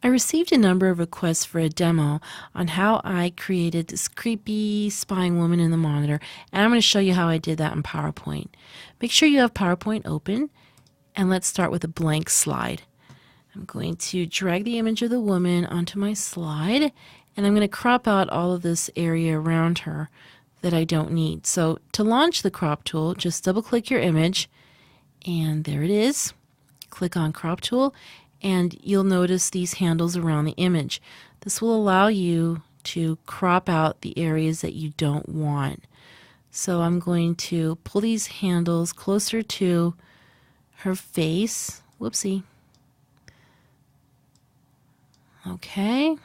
I received a number of requests for a demo on how I created this creepy spying woman in the monitor, and I'm going to show you how I did that in PowerPoint. Make sure you have PowerPoint open, and let's start with a blank slide. I'm going to drag the image of the woman onto my slide, and I'm going to crop out all of this area around her that I don't need. So to launch the crop tool, just double click your image, and there it is. Click on crop tool, and you'll notice these handles around the image. This will allow you to crop out the areas that you don't want. So I'm going to pull these handles closer to her face. Whoopsie. Okay.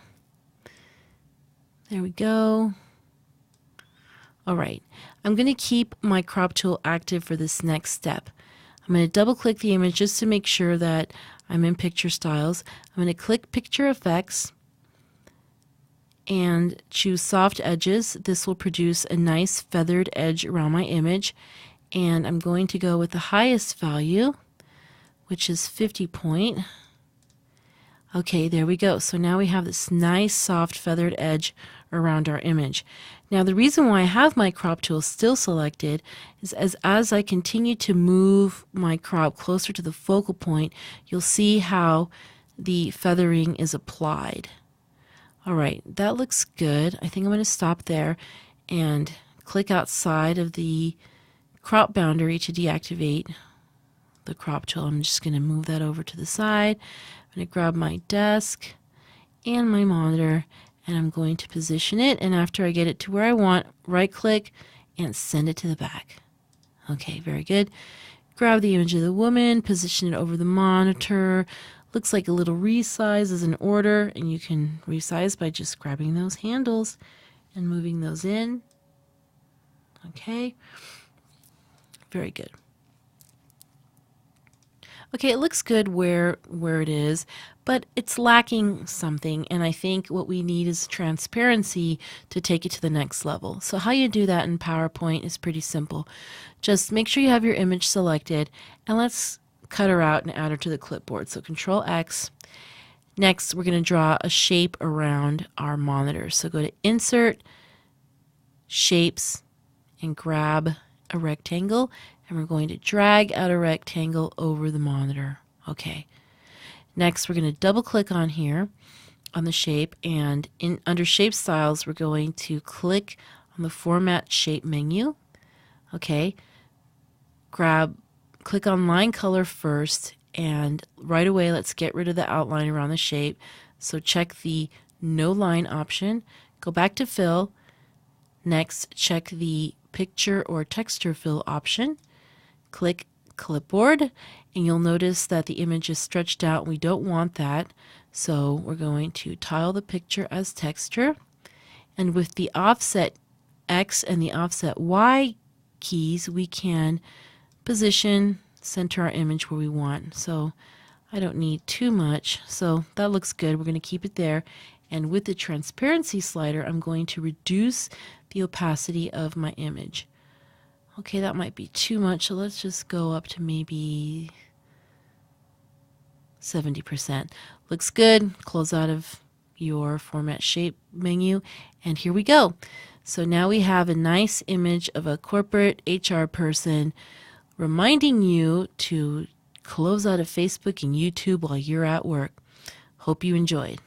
There we go. All right. I'm going to keep my crop tool active for this next step. I'm going to double click the image just to make sure that I'm in picture styles. I'm going to click picture effects and choose soft edges. This will produce a nice feathered edge around my image, and I'm going to go with the highest value, which is 50 point. Okay, there we go. So now we have this nice soft feathered edge around our image. Now the reason why I have my crop tool still selected is as I continue to move my crop closer to the focal point, you'll see how the feathering is applied. Alright, that looks good. I think I'm going to stop there and click outside of the crop boundary to deactivate the crop tool. I'm just going to move that over to the side. I'm going to grab my desk and my monitor, and I'm going to position it, and after I get it to where I want, right click and send it to the back. Okay, very good. Grab the image of the woman, position it over the monitor. Looks like a little resize is in order, and you can resize by just grabbing those handles and moving those in. Okay, very good. Okay, it looks good where it is, but it's lacking something, and I think what we need is transparency to take it to the next level. So how you do that in PowerPoint is pretty simple. Just make sure you have your image selected, and let's cut her out and add her to the clipboard. So Control X. Next, we're going to draw a shape around our monitor. So go to Insert, Shapes, and grab a rectangle, and we're going to drag out a rectangle over the monitor. Okay. Next, we're going to double click on here on the shape, and under Shape Styles, we're going to click on the Format Shape menu. Okay. Click on Line Color first, and right away let's get rid of the outline around the shape. So check the No Line option. Go back to Fill. Next, check the Picture or Texture Fill option. Click Clipboard, and you'll notice that the image is stretched out. We don't want that, so we're going to tile the picture as texture, and with the offset X and the offset Y keys we can position, center our image where we want. So I don't need too much, so that looks good. We're going to keep it there, and with the transparency slider I'm going to reduce the opacity of my image. Okay, that might be too much, so let's just go up to maybe 70%. Looks good. Close out of your Format Shape menu, and here we go. So now we have a nice image of a corporate HR person reminding you to close out of Facebook and YouTube while you're at work. Hope you enjoyed.